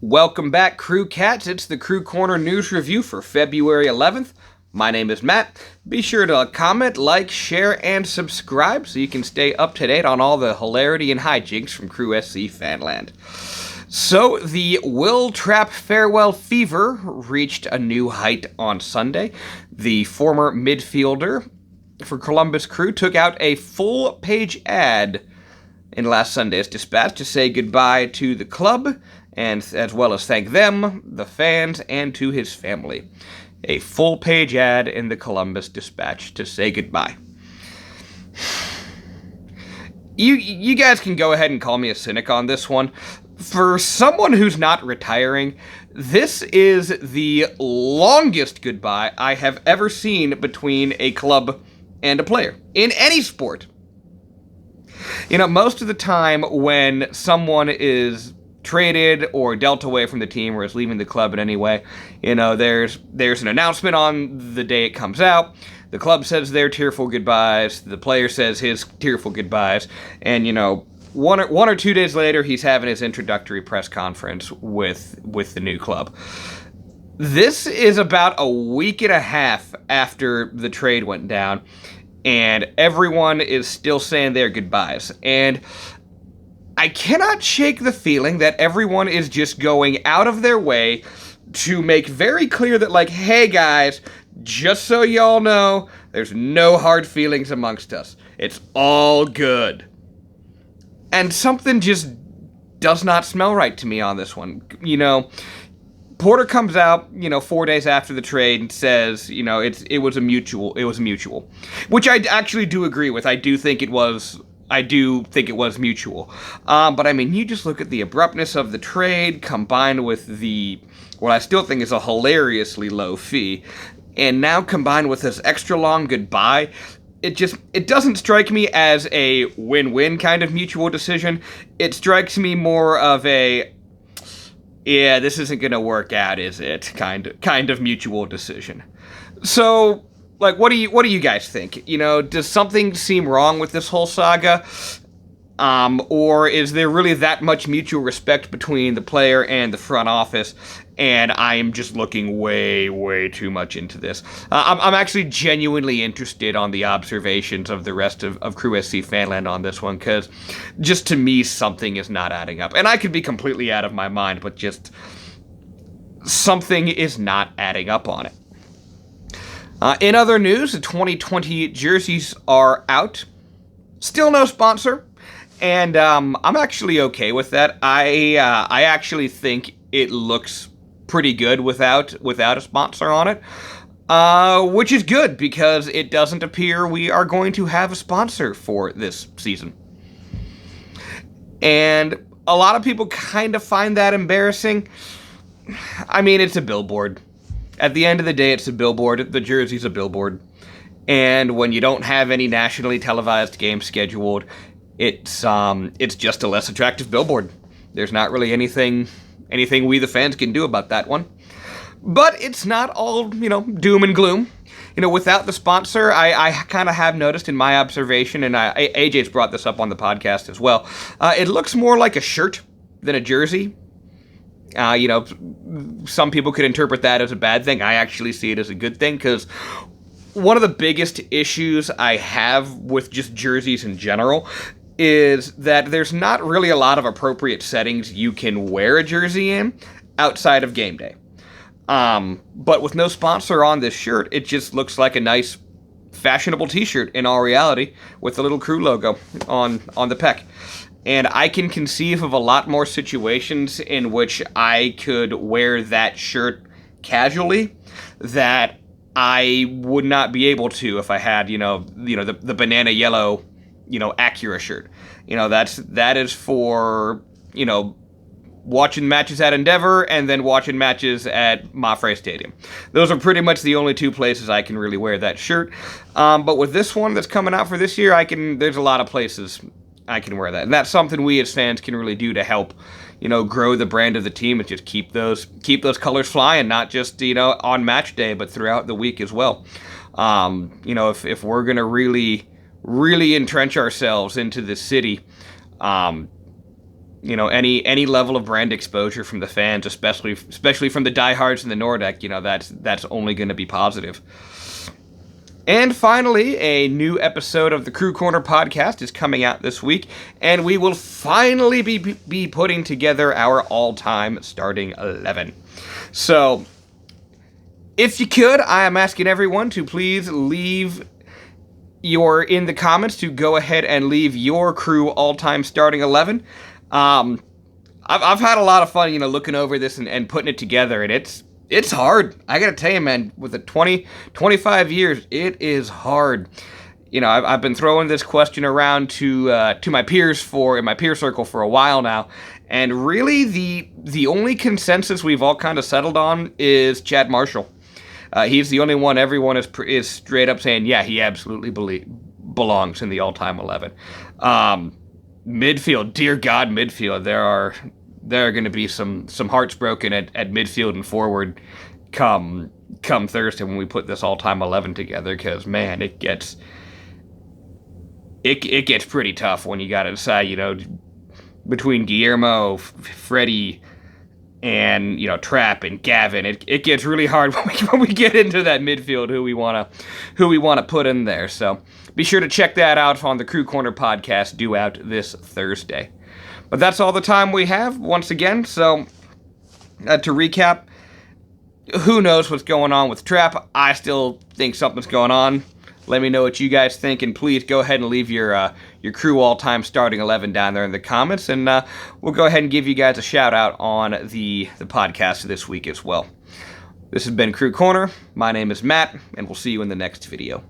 Welcome back, Crew Cats. It's the Crew Corner News Review for February 11th. My name is Matt. Be sure to comment, like, share, and subscribe so you can stay up to date on all the hilarity and hijinks from Crew SC Fanland. So, the Will Trapp farewell fever reached a new height on Sunday. The former midfielder for Columbus Crew took out a full-page ad in last Sunday's dispatch to say goodbye to the club, and as well as thank them, the fans, and to his family. A full-page ad in the Columbus Dispatch to say goodbye. You guys can go ahead and call me a cynic on this one. For someone who's not retiring, this is the longest goodbye I have ever seen between a club and a player in any sport. You know, most of the time when someone is traded or dealt away from the team or is leaving the club in any way, you know, there's an announcement on the day it comes out. The club says their tearful goodbyes. The player says his tearful goodbyes. And, you know, one or 2 days later, he's having his introductory press conference with the new club. This is about a week and a half after the trade went down, and everyone is still saying their goodbyes. And I cannot shake the feeling that everyone is just going out of their way to make very clear that, like, hey guys, just so y'all know, there's no hard feelings amongst us. It's all good. And something just does not smell right to me on this one. You know, Porter comes out, 4 days after the trade and says, it was mutual, which I actually do agree with. I do think it was mutual. But I mean, you just look at the abruptness of the trade combined with what I still think is a hilariously low fee, and now combined with this extra long goodbye, it doesn't strike me as a win-win kind of mutual decision. It strikes me more of a, yeah, this isn't gonna work out, is it? Kind of mutual decision. So, like, what do you guys think? Does something seem wrong with this whole saga? Or is there really that much mutual respect between the player and the front office, and I am just looking way, way too much into this? I'm actually genuinely interested on the observations of the rest of Crew SC Fanland on this one, because just to me, something is not adding up. And I could be completely out of my mind, but just something is not adding up on it. In other news, the 2020 jerseys are out. Still no sponsor. And I'm actually okay with that. I actually think it looks pretty good without a sponsor on it, which is good because it doesn't appear we are going to have a sponsor for this season. And a lot of people kind of find that embarrassing. I mean, it's a billboard. At the end of the day, it's a billboard. The jersey's a billboard. And when you don't have any nationally televised games scheduled, it's just a less attractive billboard. There's not really anything we the fans can do about that one. But it's not all, doom and gloom. Without the sponsor, I kind of have noticed in my observation, and AJ's brought this up on the podcast as well, it looks more like a shirt than a jersey. Some people could interpret that as a bad thing. I actually see it as a good thing, because one of the biggest issues I have with just jerseys in general is that there's not really a lot of appropriate settings you can wear a jersey in outside of game day. But with no sponsor on this shirt, it just looks like a nice, fashionable t-shirt in all reality with the little Crew logo on the pec. And I can conceive of a lot more situations in which I could wear that shirt casually that I would not be able to if I had, the banana yellow, Acura shirt. That is for, watching matches at Endeavor and then watching matches at Mafre Stadium. Those are pretty much the only two places I can really wear that shirt. But with this one that's coming out for this year, there's a lot of places I can wear that. And that's something we as fans can really do to help, grow the brand of the team and just keep those colors flying, not just, on match day, but throughout the week as well. If we're going to really entrench ourselves into the city, any level of brand exposure from the fans, especially from the diehards in the Nordic, that's only going to be positive. And finally, a new episode of the Crew Corner podcast is coming out this week, and we will finally be putting together our all-time starting 11. So, if you could, I am asking everyone to please leave in the comments to go ahead and leave your crew all-time starting 11. I've had a lot of fun, looking over this and putting it together, and it's hard. I gotta tell you, man, with the 25 years, it is hard. I've been throwing this question around to my peers in my peer circle for a while now, and really the only consensus we've all kind of settled on is Chad Marshall. He's the only one everyone is straight up saying, yeah, he absolutely belongs in the all-time 11. Midfield, dear God, midfield. There are going to be some hearts broken at midfield and forward come Thursday when we put this all-time 11 together, because man, it gets pretty tough when you got to decide, between Guillermo, Freddie, and Trapp and Gavin. It gets really hard when we get into that midfield who we want to put in there. So be sure to check that out on the Crew Corner podcast due out this Thursday. But that's all the time we have once again. So to recap, who knows what's going on with Trapp? I still think something's going on. Let me know what you guys think, and please go ahead and leave your crew all-time starting 11 down there in the comments, and we'll go ahead and give you guys a shout-out on the podcast this week as well. This has been Crew Corner. My name is Matt, and we'll see you in the next video.